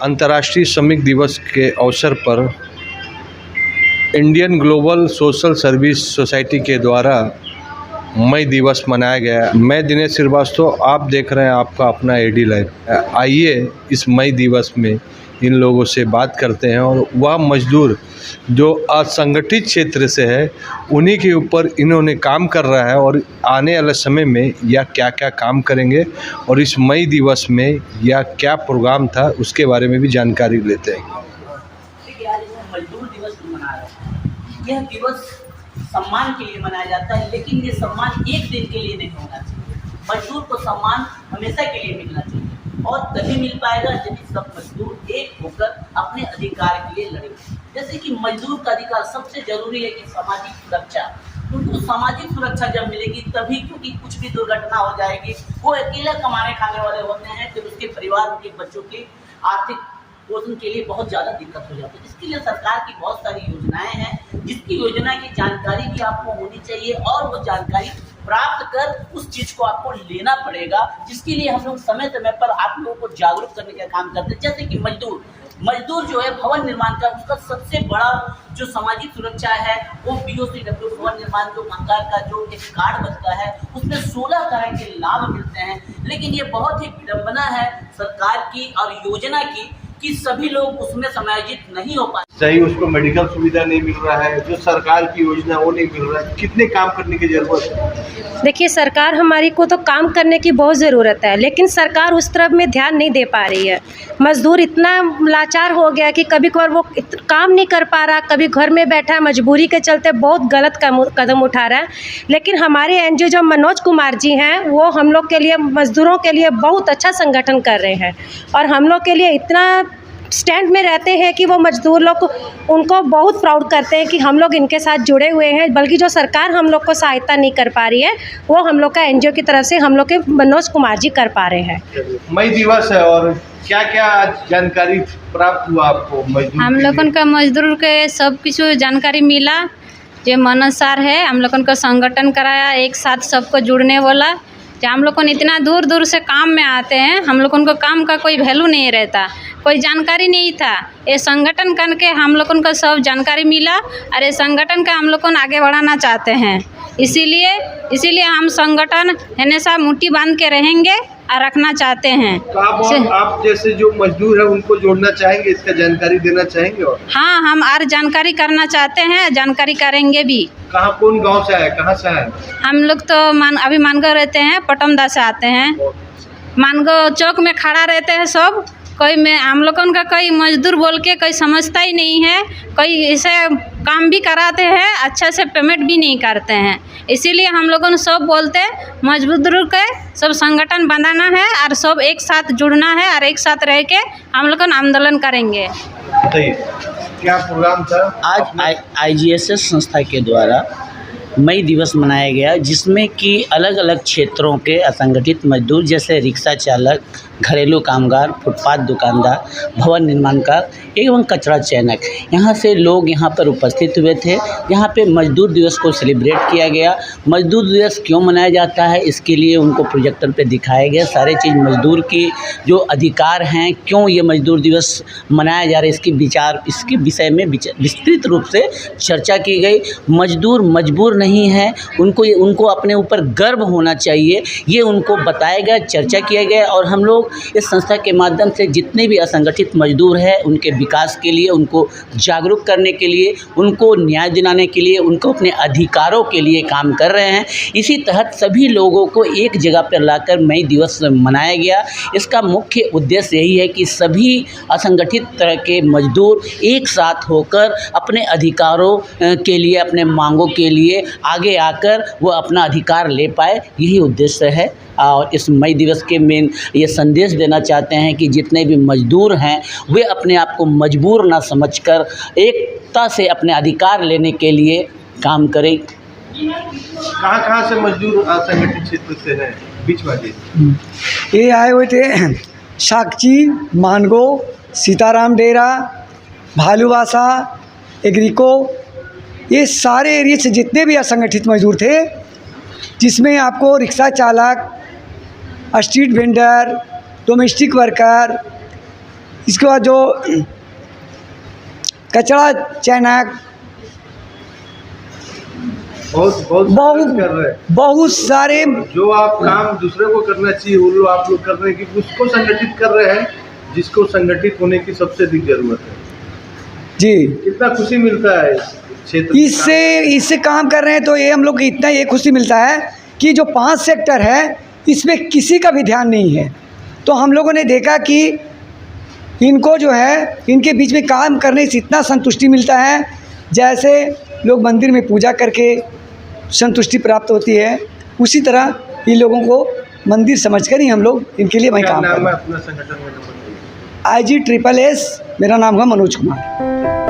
अंतर्राष्ट्रीय श्रमिक दिवस के अवसर पर Indian global social service society के द्वारा मई दिवस मनाया गया। मैं दिनेश श्रीवास्तव, आप देख रहे हैं आपका अपना एडी लाइव। आइए इस मई दिवस में इन लोगों से बात करते हैं और वह मजदूर जो असंगठित क्षेत्र से है उन्हीं के ऊपर इन्होंने काम कर रहा है और आने वाले समय में यह क्या क्या काम करेंगे और इस मई दिवस में यह क्या प्रोग्राम था उसके बारे में भी जानकारी लेते हैं। मजदूर दिवस मना रहे हैं। यह दिवस सम्मान के लिए मनाया जाता है, लेकिन ये सम्मान एक दिन के लिए नहीं होना चाहिए। मजदूर को सम्मान हमेशा के लिए मिलना चाहिए और तभी मिल पाएगा जब सब मजदूर एक होकर अपने अधिकार के लिए लड़ेंगे। जैसे कि मजदूर का अधिकार सबसे जरूरी है कि सामाजिक सुरक्षा, उनको सामाजिक सुरक्षा जब मिलेगी तभी, क्योंकि कुछ भी दुर्घटना हो जाएगी, वो अकेला कमाने खाने वाले होते हैं, फिर उसके परिवार, उनके बच्चों की आर्थिक पोषण के लिए बहुत ज़्यादा दिक्कत हो जाती है। इसके लिए सरकार की बहुत सारी योजनाएं हैं, जिसकी योजना की जानकारी भी आपको होनी चाहिए और वो जानकारी प्राप्त कर उस चीज़ को आपको लेना पड़ेगा, जिसके लिए हम लोग समय समय पर आप लोगों को जागरूक करने का काम करते हैं। जैसे कि मजदूर जो है भवन निर्माण का, उसका सबसे बड़ा जो सामाजिक सुरक्षा है वो BOCW भवन निर्माण जो कामगार का जो एक कार्ड बनता है उसमें 16 तरह के लाभ मिलते हैं। लेकिन ये बहुत ही विडंबना है सरकार की और योजना की कि सभी लोग उसमें समायोजित नहीं हो पाते। सही उसको मेडिकल सुविधा नहीं मिल रहा है, जो सरकार की योजना वो नहीं मिल रहा है। कितने काम करने की जरूरत है? देखिए, सरकार हमारी को तो काम करने की बहुत ज़रूरत है, लेकिन सरकार उस तरफ में ध्यान नहीं दे पा रही है। मजदूर इतना लाचार हो गया कि कभी कभार वो काम नहीं कर पा रहा, कभी घर में बैठा है, मजबूरी के चलते बहुत गलत कदम उठा रहा है। लेकिन हमारे NGO जो मनोज कुमार जी हैं वो हम लोग के लिए, मजदूरों के लिए बहुत अच्छा संगठन कर रहे हैं और हम लोग के लिए इतना स्टैंड में रहते हैं कि वो मजदूर लोग उनको बहुत प्राउड करते हैं कि हम लोग इनके साथ जुड़े हुए हैं। बल्कि जो सरकार हम लोग को सहायता नहीं कर पा रही है वो हम लोग का NGO की तरफ से हम लोग के मनोज कुमार जी कर पा रहे हैं। मई दिवस है और क्या क्या जानकारी प्राप्त हुआ आपको? हम लोगों का मजदूर के सब कुछ जानकारी मिला। जो मनोज सर है हम लोगों का संगठन कराया, एक साथ सबको जुड़ने वाला। जो हम लोग इतना दूर दूर से काम में आते हैं, हम लोगों को काम का कोई वैल्यू नहीं रहता, कोई जानकारी नहीं था। ये संगठन करके हम लोगों को सब जानकारी मिला और ये संगठन का हम लोग आगे बढ़ाना चाहते हैं। इसीलिए हम संगठन हमेशा मुट्ठी बांध के रहेंगे और रखना चाहते हैं। तो आप जैसे जो मजदूर है उनको जोड़ना चाहेंगे, इसका जानकारी देना चाहेंगे? और हाँ, हम और जानकारी करना चाहते हैं, जानकारी करेंगे भी। कहाँ, कौन गांव से आए, कहाँ से आए? हम लोग तो अभी मानगो रहते हैं, पटमदा से आते हैं। मानगो चौक में खड़ा रहते हैं सब। कोई में हम लोगों का कोई मजदूर बोल के कोई समझता ही नहीं है, कोई इसे काम भी कराते हैं, अच्छा से पेमेंट भी नहीं करते हैं। इसीलिए हम लोगों सब बोलते हैं मजदूर के सब संगठन बनाना है और सब एक साथ जुड़ना है और एक साथ रह के हम लोग आंदोलन करेंगे। क्या प्रोग्राम था? आज IGSS संस्था के द्वारा मई दिवस मनाया गया, जिसमें कि अलग अलग क्षेत्रों के असंगठित मजदूर जैसे रिक्शा चालक, घरेलू कामगार, फुटपाथ दुकानदार, भवन निर्माणकार एवं कचरा चयनक, यहाँ से लोग यहाँ पर उपस्थित हुए थे। यहाँ पे मजदूर दिवस को सेलिब्रेट किया गया। मजदूर दिवस क्यों मनाया जाता है इसके लिए उनको प्रोजेक्टर पे दिखाया गया। सारे चीज़ मजदूर की जो अधिकार हैं, क्यों ये मजदूर दिवस मनाया जा रहा है, इसके विषय में विस्तृत रूप से चर्चा की गई। मजदूर मजबूर नहीं है, उनको अपने ऊपर गर्व होना चाहिए, ये उनको बताया गया, चर्चा किया गया। और हम लोग इस संस्था के माध्यम से जितने भी असंगठित मजदूर हैं उनके विकास के लिए, उनको जागरूक करने के लिए, उनको न्याय दिलाने के लिए, उनको अपने अधिकारों के लिए काम कर रहे हैं। इसी तहत सभी लोगों को एक जगह पर लाकर मई दिवस मनाया गया। इसका मुख्य उद्देश्य यही है कि सभी असंगठित तरह के मजदूर एक साथ होकर अपने अधिकारों के लिए, अपने मांगों के लिए आगे आकर वो अपना अधिकार ले पाए, यही उद्देश्य है। और इस मई दिवस के मेन ये संदेश देना चाहते हैं कि जितने भी मजदूर हैं वे अपने आप को मजबूर ना समझकर एकता से अपने अधिकार लेने के लिए काम करें। कहाँ से मजदूर असंगठित क्षेत्र से हैं? बीच वाले ये आए हुए थे साक्षी, मानगो, सीताराम डेरा, भालूवासा, एग्रीको, ये सारे एरिया से जितने भी असंगठित मजदूर थे, जिसमें आपको रिक्शा चालक, स्ट्रीट वेंडर, डोमेस्टिक वर्कर, इसके बाद जो कचरा चैनक बहुत बहुत बहुत कर रहे हैं। बहुत सारे जो आप काम दूसरे को करना चाहिए वो लोग आप लोग कर रहे हैं कि उसको संगठित कर रहे हैं जिसको संगठित होने की सबसे अधिक जरूरत है। जी कितना खुशी मिलता है इस क्षेत्र में इससे काम कर रहे हैं तो ये हम लोग को इतना ये खुशी मिलता है कि जो 5 सेक्टर है इसमें किसी का भी ध्यान नहीं है। तो हम लोगों ने देखा कि इनको जो है इनके बीच में काम करने से इतना संतुष्टि मिलता है, जैसे लोग मंदिर में पूजा करके संतुष्टि प्राप्त होती है, उसी तरह इन लोगों को मंदिर समझकर ही हम लोग इनके लिए वहीं क्या काम कर नाम रहे है अपना संगठन में? हैं। IG SSS मेरा नाम है मनोज कुमार।